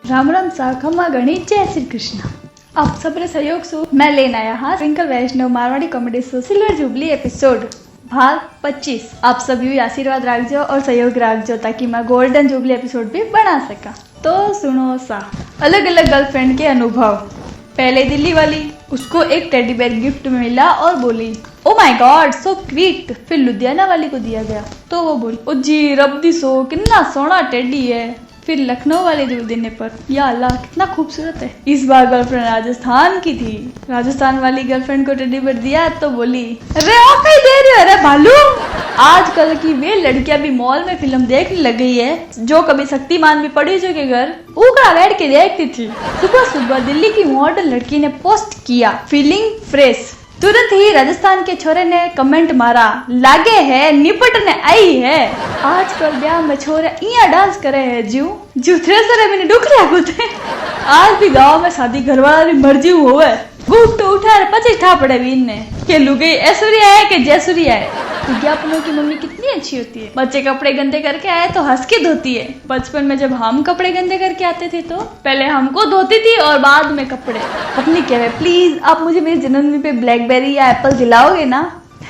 राम राम सा खम्मा गणी जय श्री कृष्ण। आप सबरे सहयोग से मैं लेना आया हाँ Twinkle Vaishnav Marwari comedy show silver jubilee episode भाग 25। आप सभी आशीर्वाद रखजो और सहयोग रखजो ताकि मैं गोल्डन जुबली एपिसोड भी बना सका। तो सुनो सा अलग अलग गर्लफ्रेंड के अनुभव। पहले दिल्ली वाली, उसको एक टेडी बेयर गिफ्ट में मिला और बोली oh my God so quite. फिर लुधियाना वाली को दिया गया तो वो बोली ओ जी रब्दी सो कितना सोना टेडी है। फिर लखनऊ वाले दूर देने पर या अल्लाह कितना खूबसूरत है। इस बार गर्लफ्रेंड राजस्थान की थी। राजस्थान वाली गर्लफ्रेंड को टेडी बेयर दिया तो बोली अरे ओ कहीं दे रही हो अरे भालू। आजकल की वे लड़कियां भी मॉल में फिल्म देखने लग गई है जो कभी शक्तिमान भी पड़ी जो के घर उकड़ा बैठ के देखती थी। सुबह सुबह दिल्ली की मॉडल लड़की ने पोस्ट किया फीलिंग फ्रेश। तुरंत ही राजस्थान के छोरे ने कमेंट मारा लागे है निपटने आई है। आजकल ब्याह में छोरे इया डांस करे है जू थ्रेसर मैंने दुख रहा कुछ। आज भी गांव में शादी घरवाला की मर्जी होवे गुट तो उठा पचे ठा पड़े बीन ने के लुगई ऐश्वर्या है कि जयसूर्या है। विज्ञापनों की मम्मी कितनी अच्छी होती है। बच्चे कपड़े गंदे करके आए तो हंस के धोती है। बचपन में जब हम कपड़े गंदे करके आते थे तो पहले हमको धोती थी और बाद में कपड़े। पत्नी कह रहे प्लीज आप मुझे मेरे जन्मदिन पे ब्लैकबेरी या एप्पल दिलाओगे ना।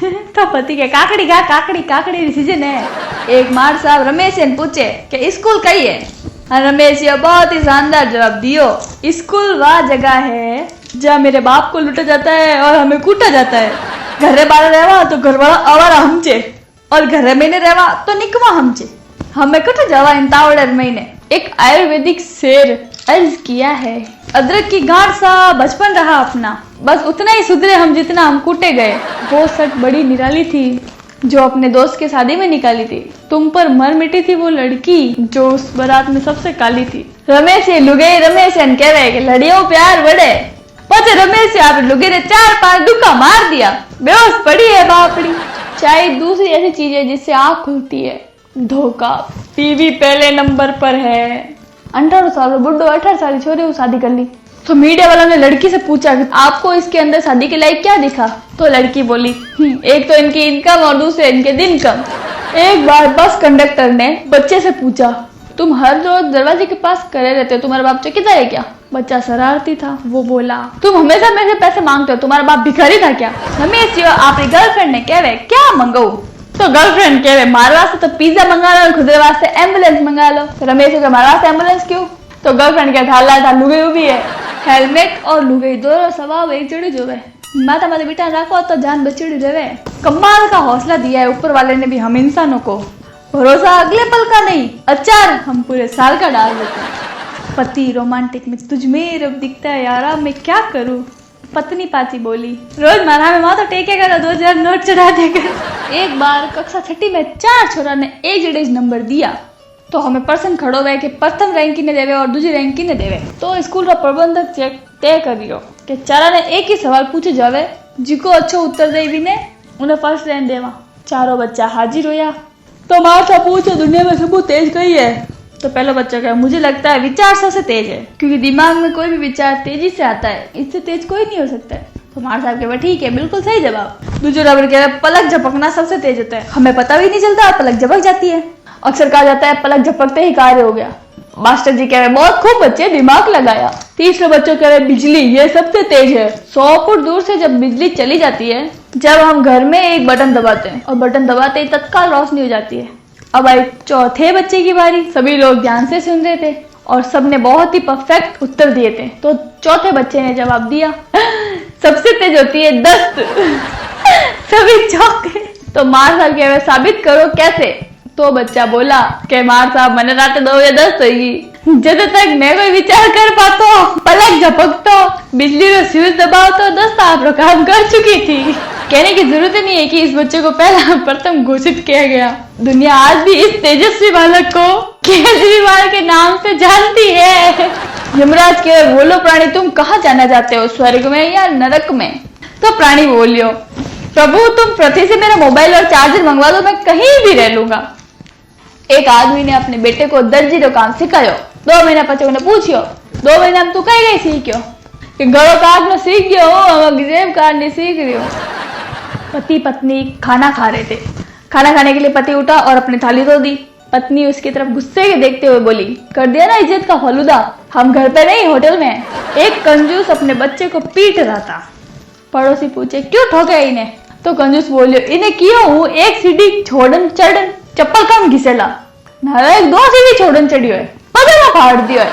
तो पति के काकड़ी सीजन है। एक मार साहब रमेश से पूछे कि स्कूल कहीं है। रमेश ये बहुत ही शानदार जवाब दियो स्कूल वह जगह है जहाँ मेरे बाप को लूटा जाता है और हमें कूटा जाता है। घरे बाहर रहवा तो घरवाला आवारा हमचे और घरे में रहवा तो निकवा हमचे। हमें कट जावा इन तावड़र महीने। एक आयुर्वेदिक शेर अर्ज किया है अदरक की गांठ सा बचपन रहा अपना बस उतना ही सुधरे हम जितना हम कूटे गए। वो शर्ट बड़ी निराली थी जो अपने दोस्त के शादी में निकाली थी। तुम पर मर मिटी थी वो लड़की जो उस बारात में सबसे काली थी। रमेश लुगे रमेश कह रहे कि लड़ियों प्यार बड़े पचे रमेश आप लुगे ने 4-5 दुक्का मार दिया बेहोश पड़ी है बापड़ी। चाहे दूसरी ऐसी चीज है जिससे आँख खुलती है धोखा। टीवी पहले नंबर पर है। 18 साल बुड्ढो 18 साल छोरे शादी कर ली तो मीडिया वालों ने लड़की से पूछा कि आपको इसके अंदर शादी के लायक क्या दिखा। तो लड़की बोली एक तो इनकी इनकम और दूसरे इनके दिन कम। एक बार बस कंडक्टर ने बच्चे से पूछा तुम हर रोज दरवाजे के पास करे रहते हो तुम्हारा बाप चौकीदार है क्या। बच्चा शरारती था वो बोला तुम हमेशा मेरे से पैसे मांगते हो तुम्हारा बाप भिखारी था क्या। रमेश जी आपकी गर्लफ्रेंड ने कह रहे क्या मंगाऊ तो गर्लफ्रेंड कह रहे मारे वास्ते तो पिज्जा मंगा लो खुद वास्ते एम्बुलेंस मंगा लो। रमेश जी मारे वास्ते एम्बुलेंस क्यों तो गर्लफ्रेंड कहता हल्ला था लुगई भी है। हेलमेट और लुगई दोनों स्वभाव एक जोड़ी जो है माता माता बेटा रखो तो जान बचड़ी रहे। कमाल का हौसला दिया है ऊपर वाले ने भी हम इंसानों को। भरोसा अगले पल का नहीं अचार हम पूरे साल का डाल देते हैं। पति रोमांटिक में तुझ में रब दिखता है यारा मैं क्या करूं। पत्नी पाची बोली रोज मारा में माँ तो टेके करो 2000 नोट चढ़ा देकर। एक बार कक्षा 6 में 4 छोरा ने एक जड़े नंबर दिया तो हमें पर्सन खड़ो हुए कि प्रथम रैंक ने देवे और दूसरी रैंक ने देवे। तो स्कूल का प्रबंधक चेक तय करियो कि चारा ने एक ही सवाल पूछे जावे जिको अच्छो उत्तर दे भी ने उन्हें फर्स्ट रैंक देवा। चारों बच्चा हाजिर होया तो माता पूछो दुनिया में सबसे तेज कही है। तो पहला बच्चा कहा मुझे लगता है विचार सबसे तेज है क्योंकि दिमाग में कोई भी विचार तेजी से आता है इससे तेज कोई नहीं हो सकता है। तो मार साहब कह ठीक है बिल्कुल सही जवाब। दूसरा रबर कह रहा पलक झपकना सबसे तेज होता है हमें पता भी नहीं चलता पलक झपक जाती है। अक्सर कहा जाता है पलक झपकते ही कार्य हो गया। मास्टर जी कह रहे बहुत खूब बच्चे दिमाग लगाया। तीसरे बच्चों कह रहे बिजली ये सबसे तेज है 100 फुट दूर से जब बिजली चली जाती है जब हम घर में एक बटन दबाते हैं और बटन दबाते ही तत्काल रोशनी हो जाती है। अब आई चौथे बच्चे की बारी। सभी लोग ध्यान से सुन रहे थे और सबने बहुत ही परफेक्ट उत्तर दिए थे। तो चौथे बच्चे ने जवाब दिया सबसे तेज होती है दस्त। सभी चौंके। तो मार साहब कह रहे साबित करो कैसे। तो बच्चा बोला कि मार साहब मैंने रात 2010 होगी जब तक मैं कोई विचार कर पाता पलक झपकता बिजली का स्विच दबाओ 10 आप काम कर चुकी थी। कहने की जरूरत नहीं है कि इस बच्चे को पहला प्रथम घोषित किया गया। दुनिया आज भी इस तेजस्वी बालक को केजरीवाल के नाम से जानती है। यमराज के बोलो प्राणी तुम कहाँ जाना चाहते हो स्वर्ग में या नरक में। तो प्राणी बोलियो प्रभु तुम पृथ्वी से मेरा मोबाइल और चार्जर मंगवा दो मैं कहीं भी रह लूंगा। एक आदमी ने अपने बेटे को दर्जी रो काम सिखायो। 2 महीना पचे उन्हें पूछियो 2 महीना में तू कहीं गई सीखियो कि घरों काटना सीख गयो जेब काटनी सीख रही हो। पति पत्नी खाना खा रहे थे। खाना खाने के लिए पति उठा और अपनी थाली धो दी। पत्नी उसकी तरफ गुस्से के देखते हुए बोली कर दिया ना इज्जत का फलूदा हम घर पे नहीं होटल में। एक कंजूस अपने बच्चे को पीट रहा था। पड़ोसी पूछे क्यों ठोके इन्हें? तो कंजूस बोलियो इन्हें क्यों हूँ एक सीढ़ी छोड़न चढ़न चप्पल कम घिसेला ना एक 2 सीढ़ी छोड़न चढ़ियो है पगला फाड़ दियो है।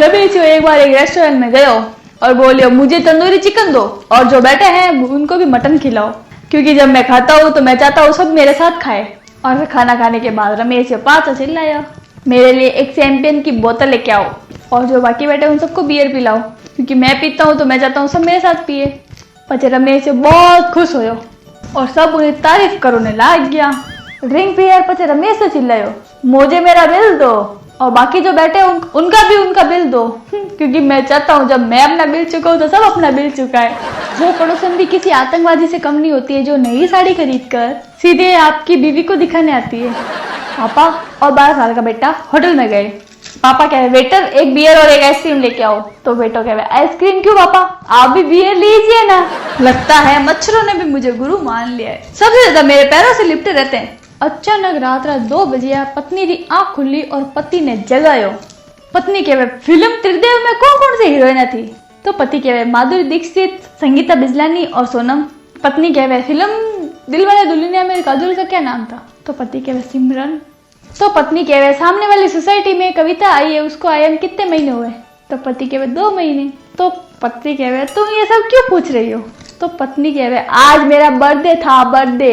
रमेश एक बार एक रेस्टोरेंट में गयो और बोलियो मुझे तंदूरी चिकन दो और जो बैठे हैं उनको भी मटन खिलाओ, क्योंकि जब मैं खाता हूँ तो मैं चाहता हूँ सब मेरे साथ खाए। और फिर खाना खाने के बाद रमेश पाचा चिल्लाया मेरे लिए एक चैंपियन की बोतल लेके आओ और जो बाकी बैठे उन सबको बियर पिलाओ, क्योंकि मैं पीता हूँ तो मैं चाहता हूँ सब मेरे साथ पिए। पचे रमेश बहुत खुश होयो और सब उन्हें तारीफ करने लाग गया। ड्रिंक पियर पचे रमेश से चिल्लायो मुझे मेरा बिल दो और बाकी जो बैठे उनका बिल दो, क्योंकि मैं चाहता हूँ जब मैं अपना बिल चुकाऊँ तो सब अपना बिल चुकाए। वो पड़ोसन भी किसी आतंकवादी से कम नहीं होती है जो नई साड़ी खरीद कर सीधे आपकी बीवी को दिखाने आती है। पापा और 12 साल का बेटा होटल में गए। पापा कह रहे वेटर एक बियर और एक आइसक्रीम लेके आओ। तो बेटा कह रहे आइसक्रीम क्यों पापा, आप भी बियर लीजिए ना। लगता है मच्छरों ने भी मुझे गुरु मान लिया है, सबसे ज्यादा मेरे पैरों से लिपटे रहते हैं। अचानक रात 2 बजे पत्नी की आंख खुली और पति ने जगायो। पत्नी कहे फिल्म त्रिदेव में कौन कौन सी हीरोइन थी? तो पति कहे माधुरी दीक्षित, संगीता बिजलानी और सोनम। पत्नी कहे फिल्म दिलवाले दुल्हनिया में काजोल का क्या नाम था? तो पति कहे सिमरन। तो पत्नी कहे सामने वाली सोसाइटी में कविता आई है उसको आए कितने महीने हुए? तो पति कहे 2 महीने। तो पत्नी कहे तुम ये सब क्यों पूछ रही हो? तो पत्नी कहे आज मेरा बर्थडे था, बर्थडे।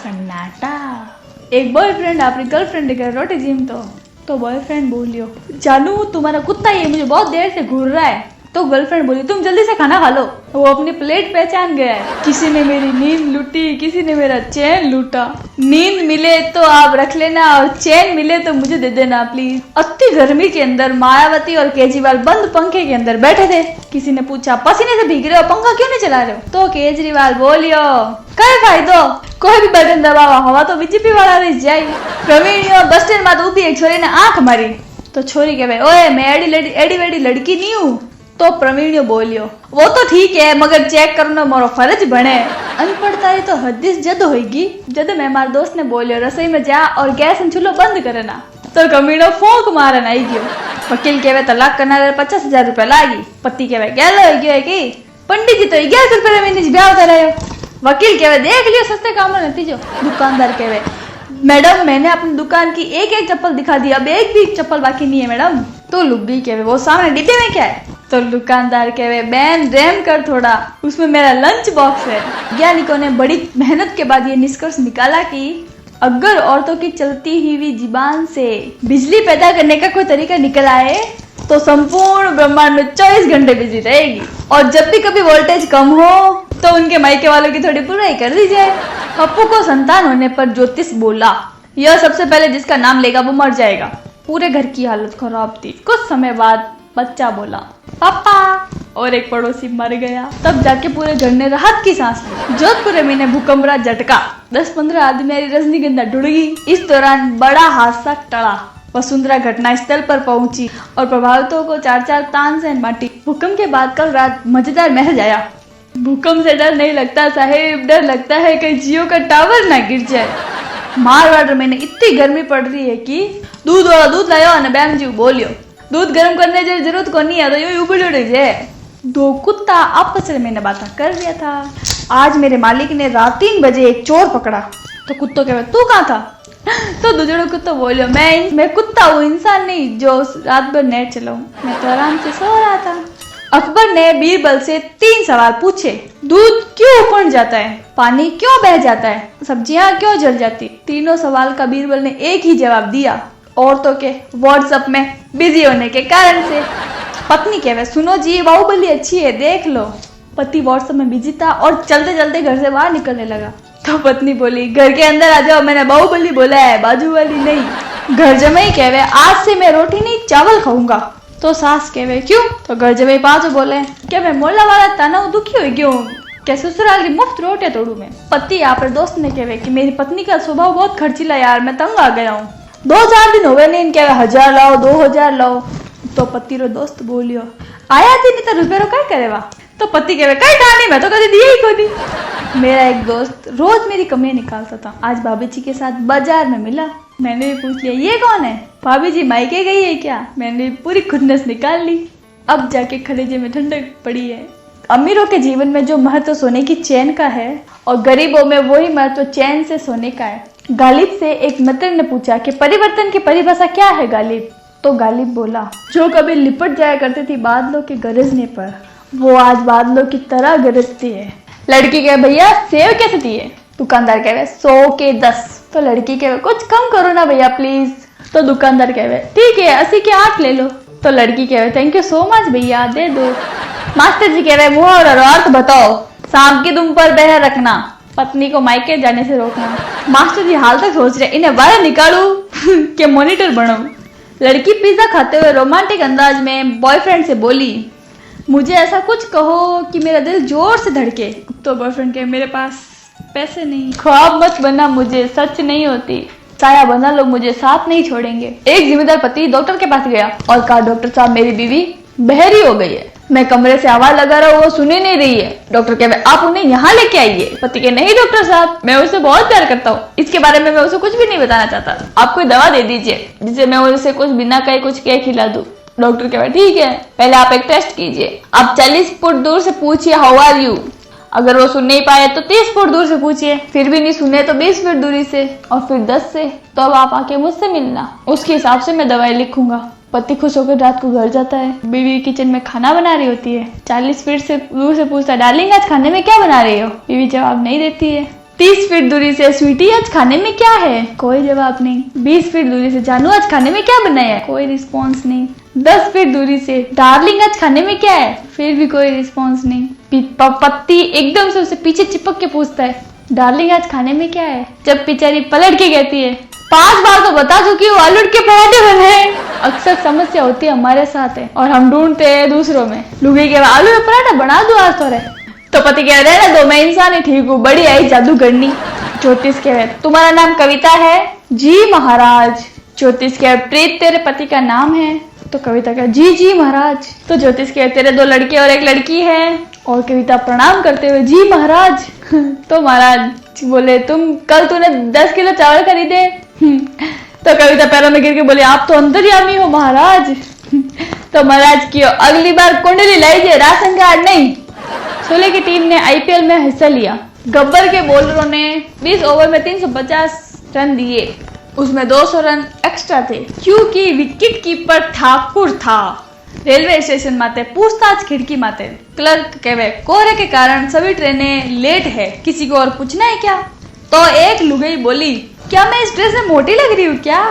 सन्नाटा। एक बॉयफ्रेंड अपनी गर्लफ्रेंड के रोटी जिम तो बॉयफ्रेंड बोलियो जानू तुम्हारा कुत्ता ये मुझे बहुत देर से घूर रहा है। तो गर्लफ्रेंड बोली तुम जल्दी से खाना खा लो। वो अपनी प्लेट पहचान गया है। किसी ने मेरी नींद लूटी, किसी ने मेरा चैन लूटा। नींद मिले तो आप रख लेना और चैन मिले तो मुझे दे देना प्लीज। अति गर्मी के अंदर मायावती और केजरीवाल बंद पंखे के अंदर बैठे थे। किसी ने पूछा पसीने से भीग रहे हो, पंखा क्यों नहीं चला रहे हो? तो केजरीवाल बोलियो कई फायदो, कोई भी बटन दबावा हवा तो बीजेपी वाला रही जाए। प्रवीणियो बस स्टैंड में ऊभी एक छोरी ने आंख मारी। तो छोरी कहे ओए मैं एडी वेडी लड़की नहीं हूँ। तो प्रवीण बोलियो वो तो ठीक है मगर चेक करना मारो फर्ज बने। अनपढ़ताई तो हदीस जद होगी। जद मैं मारे दोस्त ने बोलियो रसोई में जा और गैस चूल्हो बंद करना। तो कमीनो फोक मारन आई गयो। वकील कहे तलाक करना 50,000 रुपया लागी। पति कहे गैलो हो गयो है कि पंडित जी तो 1100 रुपये महीने ब्याह करायो। वकील कहे देख लियो सस्ते काम नतीजो। दुकानदार कहे मैडम मैंने अपनी दुकान की एक चप्पल दिखा दी, अब एक भी चप्पल बाकी नहीं है मैडम। तो लुब्बी कहे वो सामने डिब्बे में क्या है? तो दुकानदार कहे बैन रैम कर थोड़ा, उसमें मेरा लंच बॉक्स है। वैज्ञानिकों ने बड़ी मेहनत के बाद ये निष्कर्ष निकाला कि अगर औरतों की चलती हुई जीबान से बिजली पैदा करने का कोई तरीका निकल आए तो संपूर्ण ब्रह्मांड में 24 घंटे बिजली रहेगी। और जब भी कभी वोल्टेज कम हो तो उनके मायके वालों की थोड़ी बुराई कर दी जाए। पप्पू को संतान होने पर ज्योतिष बोला यह सबसे पहले जिसका नाम लेगा वो मर जाएगा। पूरे घर की हालत खराब थी। कुछ समय बाद बच्चा बोला पापा और एक पड़ोसी मर गया। तब जाके पूरे घर ने राहत की सांस ली। जोधपुर में ने भूकंप का झटका, 10-15 आदमी रजनीगंधा ढुड़ गई। इस दौरान बड़ा हादसा टला। वसुंधरा घटना स्थल पर पहुंची और प्रभावितों को 4 तानसेन बांटी। भूकंप के बाद कल रात मजेदार मैसेज आया। भूकंप से डर नहीं लगता साहेब, डर लगता है कि जियो का टावर ना गिर जाए। मारवाड़ में इतनी गर्मी पड़ रही है कि दूध वाला दूध लायो और बहन जी बोलियो दूध गर्म करने की जरूरत को नहीं है तो यूं उबड़ जाए। 2 कुत्ता आपस में मैंने बात कर दिया था। आज मेरे मालिक ने रात 3 बजे एक चोर पकड़ा। तो कुत्तों कहे तू कहाँ था? तो दूसरा कुत्ता बोलियो मैं कुत्ता हूँ, इंसान नहीं जो रात भर नेट चलाऊं। मैं तो आराम से सो रहा था। अकबर ने बीरबल से 3 सवाल पूछे। दूध क्यों उफड़ जाता है? पानी क्यों बह जाता है? सब्जियां क्यों जल जाती? तीनों सवाल का बीरबल ने एक ही जवाब दिया, औरतों के व्हाट्सएप में बिजी होने के कारण से। पत्नी कहे सुनो जी बाहुबली अच्छी है देख लो। पति व्हाट्सएप में बिजी था और चलते चलते घर से बाहर निकलने लगा। तो पत्नी बोली घर के अंदर आ जाओ, मैंने बाहुबली बोला है बाजू वाली नहीं। घर जमाई कहे आज से मैं रोटी नहीं चावल खाऊंगा। तो सास कहे क्यों? तो घर जमाई पाँचों बोले क्या मैं मोला वाला तनाव दुखी हो क्यों क्या ससुराल की मुफ्त रोटियां तोड़ू मैं। पति आप दोस्त ने कहे कि मेरी पत्नी का स्वभाव बहुत खर्चीला यार, मैं तंग आ गया हूँ। 2-4 दिन हो गए नहीं इनके 1000 लाओ 2000 लाओ। तो पति रो दोस्त बोलियो आया थी नहीं तो रुपये रो क्या करेवा। तो पति कहे कई कहानी मैं तो कभी दिए ही को नहीं। मेरा एक दोस्त रोज मेरी कमियां निकालता था। आज भाभी जी के साथ बाजार में मिला। मैंने भी पूछ लिया ये कौन है। भाभी जी मायके गई है क्या। मैंने भी पूरी खुन्नस निकाल ली। अब जाके कलेजे में ठंडक पड़ी है। अमीरों के जीवन में जो महत्व सोने की चैन का है और गरीबों में वही महत्व चैन से सोने का है। गालिब से एक मित्र ने पूछा कि परिवर्तन की परिभाषा क्या है गालिब। तो गालिब बोला, जो कभी लिपट जाया करती थी बादलों के गरजने पर, वो आज बादलों की तरह गरजती है। लड़की कहे भैया सेव कैसे दिए। दुकानदार कहे 100 के 10। तो लड़की कहे कुछ कम करो ना भैया प्लीज। तो दुकानदार कहे ठीक है 80 के 8 ले लो। तो लड़की कहे थैंक यू सो मच भैया दे दो। मास्टर जी कह रहे मुहर और अर्थ बताओ। सांप की दुम पर पैर रखना, पत्नी को मायके जाने से रोकना। मास्टर जी हाल तक सोच रहे इन्हें बाहर निकालू कि मॉनिटर बनूं। लड़की पिज्जा खाते हुए रोमांटिक अंदाज में बॉयफ्रेंड से बोली, मुझे ऐसा कुछ कहो कि मेरा दिल जोर से धड़के। तो बॉयफ्रेंड कहे मेरे पास पैसे नहीं। ख्वाब मत बना मुझे सच नहीं होती। साया बना लो मुझे साथ नहीं छोड़ेंगे। एक जिम्मेदार पति डॉक्टर के पास गया और कहा डॉक्टर साहब मेरी बीवी बहरी हो गई है। मैं कमरे से आवाज लगा रहा हूँ वो सुनी नहीं रही है। डॉक्टर कहे आप उन्हें यहाँ लेके आइए। पति के नहीं डॉक्टर साहब मैं उसे बहुत प्यार करता हूँ। इसके बारे में मैं उसे कुछ भी नहीं बताना चाहता। आप कोई दवा दे दीजिए जिसे मैं उसे कुछ बिना कहे कुछ कह खिला दूं। डॉक्टर कहे ठीक है पहले आप एक टेस्ट कीजिए। आप 40 फुट दूर से पूछिए हाउ आर यू। अगर वो सुन नहीं पाए तो 30 फुट दूर से पूछिए। फिर भी नहीं सुने तो 20 फुट दूरी से और फिर 10 से। तो अब आप आके मुझसे मिलना, उसके हिसाब से मैं दवाई लिखूंगा। पति खुश होकर रात को घर जाता है। बीवी किचन में खाना बना रही होती है। 40 फीट से दूर से पूछता है डार्लिंग आज खाने में क्या बना रही हो। बीवी जवाब नहीं देती है। 30 फीट दूरी से स्वीटी आज खाने में क्या है। कोई जवाब नहीं। 20 फीट दूरी से जानू आज खाने में क्या बनाया है। कोई रिस्पॉन्स नहीं। 10 फीट दूरी से डार्लिंग आज खाने में क्या है। फिर भी कोई रिस्पॉन्स नहीं। पति एकदम से उसे पीछे चिपक के पूछता है डार्लिंग आज खाने में क्या है। जब बेचारी पलट के कहती है 5 बार तो बता चुकी हूँ आलू के पराठे बने। अक्सर समस्या होती है हमारे साथ है और हम ढूंढते हैं दूसरों में। लुगाई के आलू का पराठा बना दो आज तो पति कह रहे ना दो मैं इंसान ही ठीक हूँ बड़ी आई जादू करनी। ज्योतिष कह तुम्हारा नाम कविता है। जी महाराज। ज्योतिष कह प्रीत तेरे पति का नाम है। तो कविता कह जी महाराज। तो ज्योतिष कह तेरे 2 लड़के और 1 लड़की है। और कविता प्रणाम करते हुए जी महाराज। तो महाराज बोले कल तूने 10 किलो चावल खरीदे। तो कविता पैरों में गिर के बोले आप तो अंतर्यामी हो महाराज। तो महाराज की अगली बार कुंडली लाइए राशन कार्ड नहीं। शोले की टीम ने आईपीएल में हिस्सा लिया। गब्बर के बॉलरों ने 20 ओवर में 350 रन दिए। उसमें 200 रन एक्स्ट्रा थे क्योंकि विकेट कीपर ठाकुर था। रेलवे स्टेशन माते पूछताछ खिड़की माते। क्लर्क कहे कोहरे के कारण सभी ट्रेनें लेट है किसी को और पूछना है क्या। तो एक लुगाई बोली क्या मैं इस ड्रेस में मोटी लग रही हूँ क्या।